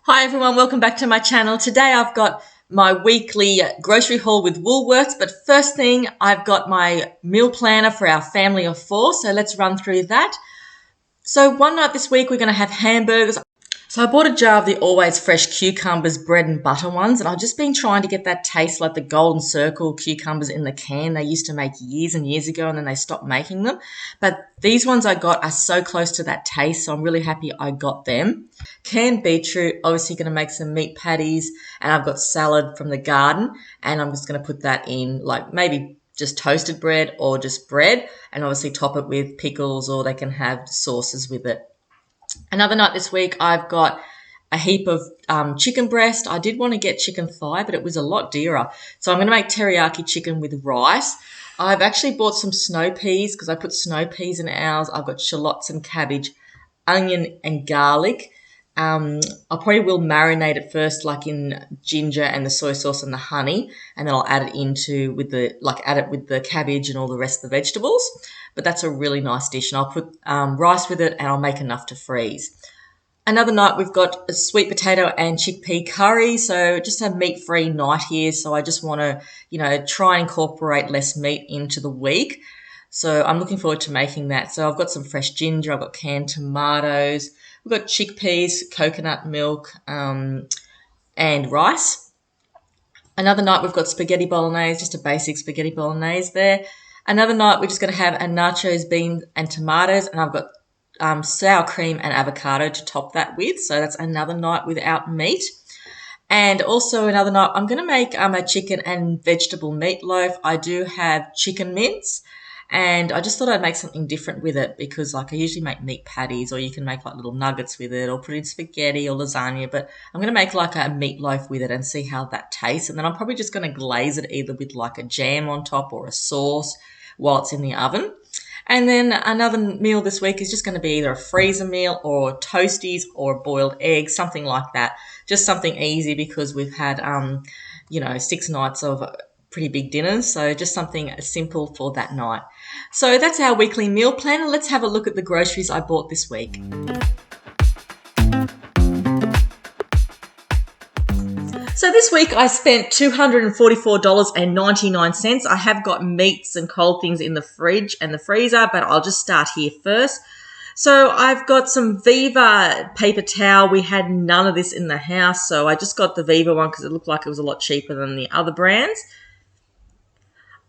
Hi everyone, welcome back to my channel. Today I've got my weekly grocery haul with Woolworths, but first thing I've got my meal planner for our family of 4, so let's run through that. So one night this week we're going to have hamburgers. So I bought a jar of the always fresh cucumbers, bread and butter ones, and I've just been trying to get that taste like the Golden Circle cucumbers in the can they used to make years and years ago, and then they stopped making them. But these ones I got are so close to that taste, so I'm really happy I got them. Canned beetroot, obviously going to make some meat patties, and I've got salad from the garden, and I'm just going to put that in like maybe just toasted bread or just bread, and obviously top it with pickles, or they can have sauces with it. Another night this week, I've got a heap of chicken breast. I did want to get chicken thigh, but it was a lot dearer. So I'm going to make teriyaki chicken with rice. I've actually bought some snow peas because I put snow peas in ours. I've got shallots and cabbage, onion and garlic. I probably will marinate it first, like in ginger and the soy sauce and the honey, and then I'll add it with the cabbage and all the rest of the vegetables. But that's a really nice dish, and I'll put rice with it, and I'll make enough to freeze. Another night we've got a sweet potato and chickpea curry, so just a meat-free night here. So I just want to, try and incorporate less meat into the week. So I'm looking forward to making that. So I've got some fresh ginger, I've got canned tomatoes. We've got chickpeas, coconut milk, and rice. Another night we've got spaghetti bolognese, just a basic spaghetti bolognese there. Another night we're just going to have a nachos, beans, and tomatoes, and I've got sour cream and avocado to top that with. So that's another night without meat. And also another night I'm going to make a chicken and vegetable meatloaf. I do have chicken mince. And I just thought I'd make something different with it because, I usually make meat patties, or you can make like little nuggets with it, or put in spaghetti or lasagna. But I'm going to make like a meatloaf with it and see how that tastes. And then I'm probably just going to glaze it either with like a jam on top or a sauce while it's in the oven. And then another meal this week is just going to be either a freezer meal or toasties or boiled eggs, something like that. Just something easy because we've had, 6 nights of pretty big dinners, so just something simple for that night. So that's our weekly meal plan. Let's have a look at the groceries I bought this week. So this week I spent $244.99. I have got meats and cold things in the fridge and the freezer, but I'll just start here first. So I've got some Viva paper towel. We had none of this in the house, so I just got the Viva one because it looked like it was a lot cheaper than the other brands.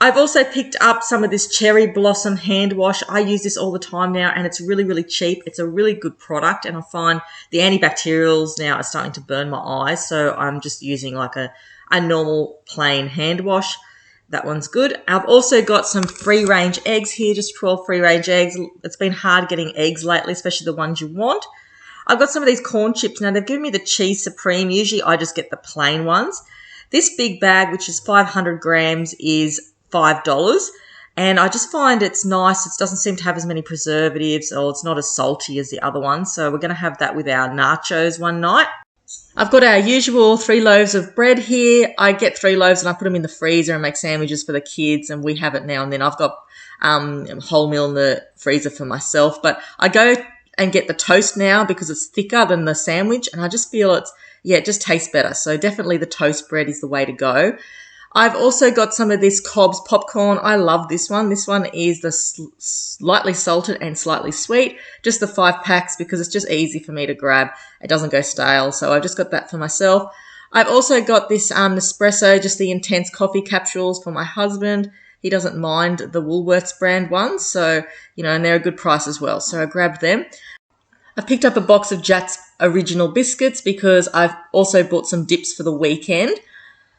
I've also picked up some of this Cherry Blossom hand wash. I use this all the time now, and it's really, really cheap. It's a really good product, and I find the antibacterials now are starting to burn my eyes, so I'm just using like a normal plain hand wash. That one's good. I've also got some free-range eggs here, just 12 free-range eggs. It's been hard getting eggs lately, especially the ones you want. I've got some of these corn chips. Now, they've given me the Cheese Supreme. Usually I just get the plain ones. This big bag, which is 500 grams, is $5, and I just find it's nice. It doesn't seem to have as many preservatives, or it's not as salty as the other one, so we're going to have that with our nachos one night. I've got our usual 3 loaves of bread here. I get 3 loaves and I put them in the freezer and make sandwiches for the kids, and we have it now and then. I've got wholemeal in the freezer for myself, but I go and get the toast now because it's thicker than the sandwich, and I just feel it just tastes better. So definitely the toast bread is the way to go. I've also got some of this Cobb's popcorn. I love this one. This one is the slightly salted and slightly sweet, just the 5 packs because it's just easy for me to grab. It doesn't go stale, so I've just got that for myself. I've also got this Nespresso, just the intense coffee capsules for my husband. He doesn't mind the Woolworths brand ones, so, and they're a good price as well, so I grabbed them. I've picked up a box of Jat's original biscuits because I've also bought some dips for the weekend.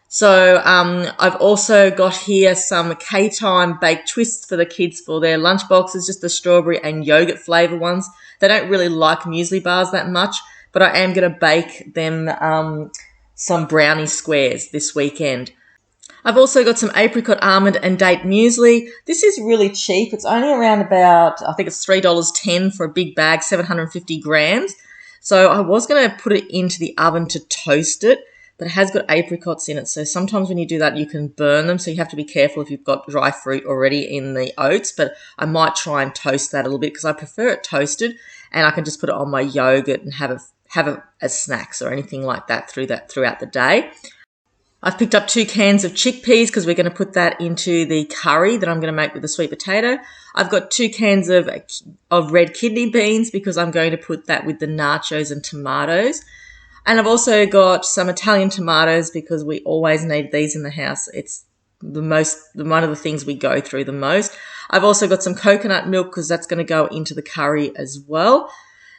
So I've also got here some K-Time baked twists for the kids for their lunch boxes, just the strawberry and yogurt flavour ones. They don't really like muesli bars that much, but I am going to bake them some brownie squares this weekend. I've also got some apricot, almond and date muesli. This is really cheap. It's only around about, I think it's $3.10 for a big bag, 750 grams. So I was going to put it into the oven to toast it, but it has got apricots in it. So sometimes when you do that, you can burn them. So you have to be careful if you've got dry fruit already in the oats. But I might try and toast that a little bit because I prefer it toasted, and I can just put it on my yogurt and have have it as snacks or anything like that throughout the day. I've picked up 2 cans of chickpeas because we're going to put that into the curry that I'm going to make with the sweet potato. I've got 2 cans of red kidney beans because I'm going to put that with the nachos and tomatoes. And I've also got some Italian tomatoes because we always need these in the house. It's one of the things we go through the most. I've also got some coconut milk because that's going to go into the curry as well.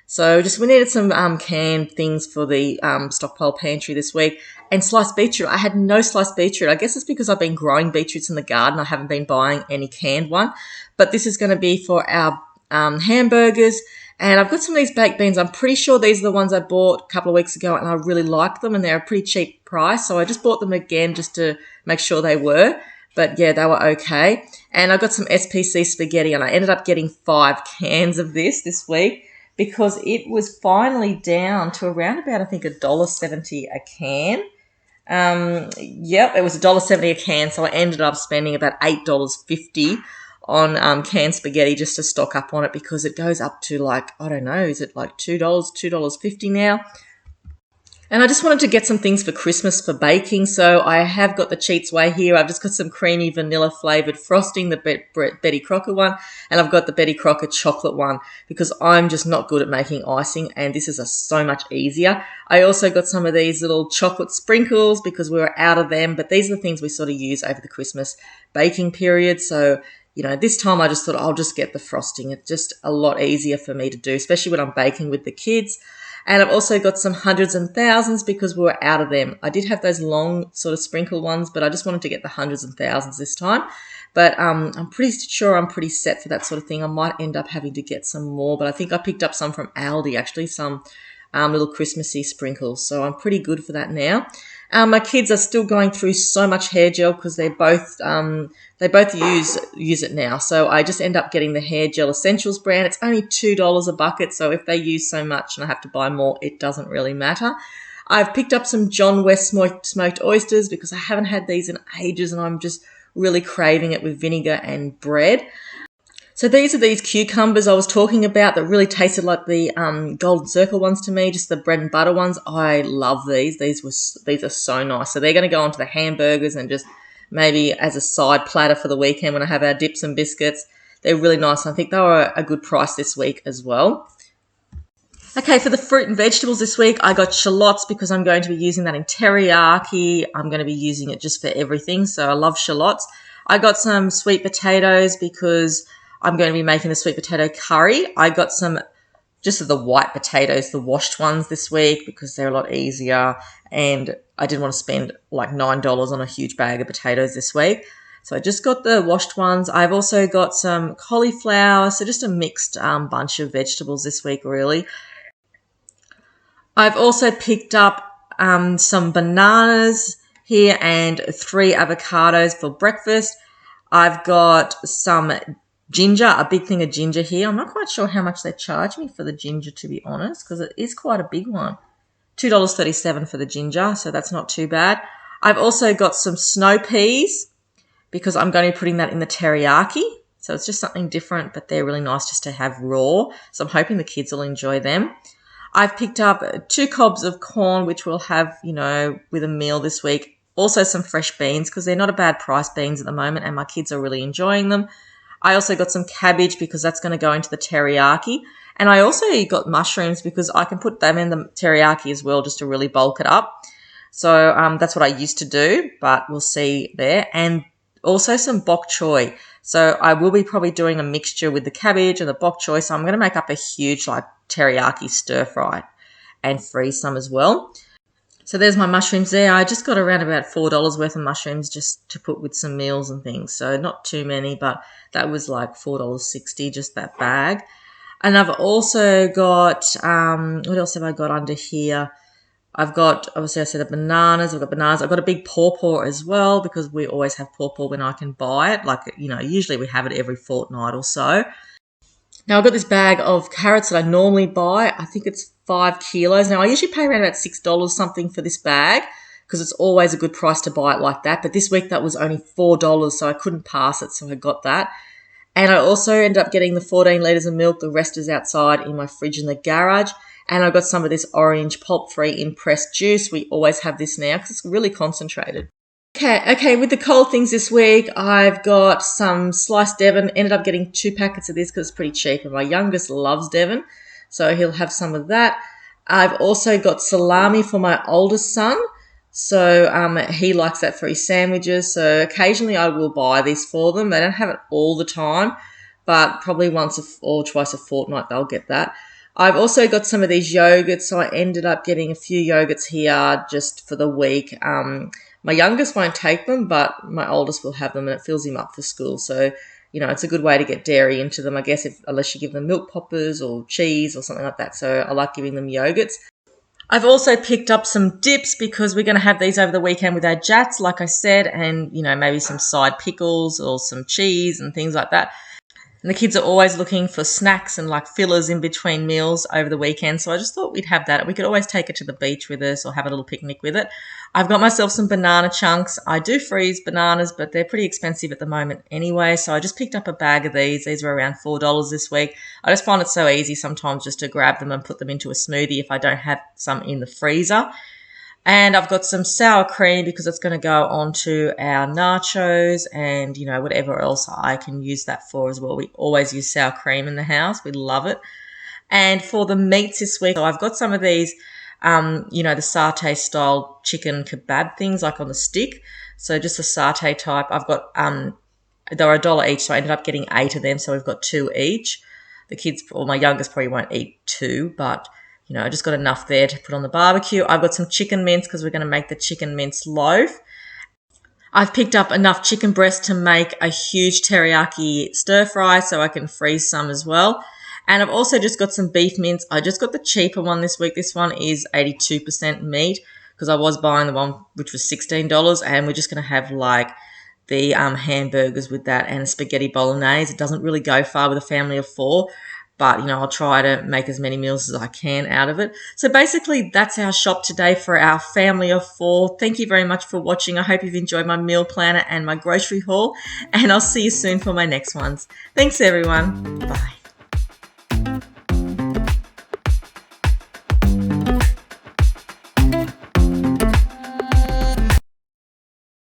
So we needed some canned things for the stockpile pantry this week. And sliced beetroot. I had no sliced beetroot. I guess it's because I've been growing beetroots in the garden. I haven't been buying any canned one. But this is going to be for our hamburgers. And I've got some of these baked beans. I'm pretty sure these are the ones I bought a couple of weeks ago, and I really like them, and they're a pretty cheap price. So I just bought them again just to make sure they were. But, yeah, they were okay. And I got some SPC spaghetti, and I ended up getting 5 cans of this week, because it was finally down to around about, I think, $1.70 a can. It was $1.70 a can, so I ended up spending about $8.50 on canned spaghetti just to stock up on it, because it goes up to like, I don't know, is it like $2, $2.50 now? And I just wanted to get some things for Christmas for baking, so I have got the Cheats Way here. I've just got some creamy vanilla flavoured frosting, the Betty Crocker one, and I've got the Betty Crocker chocolate one because I'm just not good at making icing, and this is so much easier. I also got some of these little chocolate sprinkles because we were out of them, but these are the things we sort of use over the Christmas baking period. So, this time I just thought I'll just get the frosting. It's just a lot easier for me to do, especially when I'm baking with the kids. And I've also got some hundreds and thousands because we were out of them. I did have those long sort of sprinkle ones, but I just wanted to get the hundreds and thousands this time. But I'm pretty sure I'm pretty set for that sort of thing. I might end up having to get some more, but I think I picked up some from Aldi, actually, some little Christmassy sprinkles. So I'm pretty good for that now. My kids are still going through so much hair gel because they both use it now. So I just end up getting the Hair Gel Essentials brand. It's only $2 a bucket, so if they use so much and I have to buy more, it doesn't really matter. I've picked up some John West smoked oysters because I haven't had these in ages and I'm just really craving it with vinegar and bread. So these are these cucumbers I was talking about that really tasted like the Golden Circle ones to me, just the bread and butter ones. I love these. These are so nice. So they're going to go onto the hamburgers and just maybe as a side platter for the weekend when I have our dips and biscuits. They're really nice. I think they were a good price this week as well. Okay, for the fruit and vegetables this week, I got shallots because I'm going to be using that in teriyaki. I'm going to be using it just for everything, so I love shallots. I got some sweet potatoes because I'm going to be making the sweet potato curry. I got some just the white potatoes, the washed ones this week because they're a lot easier, and I didn't want to spend like $9 on a huge bag of potatoes this week. So I just got the washed ones. I've also got some cauliflower, so just a mixed bunch of vegetables this week really. I've also picked up some bananas here and 3 avocados for breakfast. I've got some ginger, a big thing of ginger here. I'm not quite sure how much they charge me for the ginger, to be honest, because it is quite a big one. $2.37 for the ginger, so that's not too bad. I've also got some snow peas because I'm going to be putting that in the teriyaki. So it's just something different, but they're really nice just to have raw. So I'm hoping the kids will enjoy them. I've picked up 2 cobs of corn, which we'll have, with a meal this week. Also some fresh beans because they're not a bad price beans at the moment, and my kids are really enjoying them. I also got some cabbage because that's going to go into the teriyaki. And I also got mushrooms because I can put them in the teriyaki as well just to really bulk it up. So that's what I used to do, but we'll see there. And also some bok choy. So I will be probably doing a mixture with the cabbage and the bok choy. So I'm going to make up a huge teriyaki stir fry and freeze some as well. So there's my mushrooms there. I just got around about $4 worth of mushrooms just to put with some meals and things. So not too many, but that was like $4.60, just that bag. And I've also got, what else have I got under here? I've got, obviously I said the bananas. I've got bananas. I've got a big pawpaw as well because we always have pawpaw when I can buy it. Usually we have it every fortnight or so. Now I've got this bag of carrots that I normally buy. I think it's 5 kilos. Now I usually pay around about $6 something for this bag because it's always a good price to buy it like that. But this week that was only $4, so I couldn't pass it, so I got that. And I also ended up getting the 14 litres of milk. The rest is outside in my fridge in the garage. And I've got some of this orange pulp-free impressed juice. We always have this now because it's really concentrated. Okay, with the cold things this week, I've got some sliced Devon. Ended up getting 2 packets of this because it's pretty cheap, and my youngest loves Devon, so he'll have some of that. I've also got salami for my oldest son, so he likes that for his sandwiches, so occasionally I will buy these for them. They don't have it all the time, but probably once or twice a fortnight they'll get that. I've also got some of these yogurts, so I ended up getting a few yogurts here just for the week. My youngest won't take them, but my oldest will have them, and it fills him up for school. So, it's a good way to get dairy into them, I guess, unless you give them milk poppers or cheese or something like that. So I like giving them yogurts. I've also picked up some dips because we're going to have these over the weekend with our jats, like I said, and, maybe some side pickles or some cheese and things like that. And the kids are always looking for snacks and like fillers in between meals over the weekend. So I just thought we'd have that. We could always take it to the beach with us or have a little picnic with it. I've got myself some banana chunks. I do freeze bananas, but they're pretty expensive at the moment anyway. So I just picked up a bag of these. These were around $4 this week. I just find it so easy sometimes just to grab them and put them into a smoothie if I don't have some in the freezer. And I've got some sour cream because it's going to go onto our nachos and, whatever else I can use that for as well. We always use sour cream in the house. We love it. And for the meats this week, I've got some of these, the satay style chicken kebab things like on the stick. So just the satay type. I've got, they're $1 each, so I ended up getting 8 of them. So we've got 2 each. The kids, or my youngest probably won't eat 2, but I just got enough there to put on the barbecue. I've got some chicken mince because we're going to make the chicken mince loaf. I've picked up enough chicken breast to make a huge teriyaki stir fry so I can freeze some as well. And I've also just got some beef mince. I just got the cheaper one this week. This one is 82% meat because I was buying the one which was $16, and we're just going to have like the hamburgers with that and a spaghetti bolognese. It doesn't really go far with a family of 4. But, I'll try to make as many meals as I can out of it. So basically, that's our shop today for our family of 4. Thank you very much for watching. I hope you've enjoyed my meal planner and my grocery haul. And I'll see you soon for my next ones. Thanks, everyone. Bye.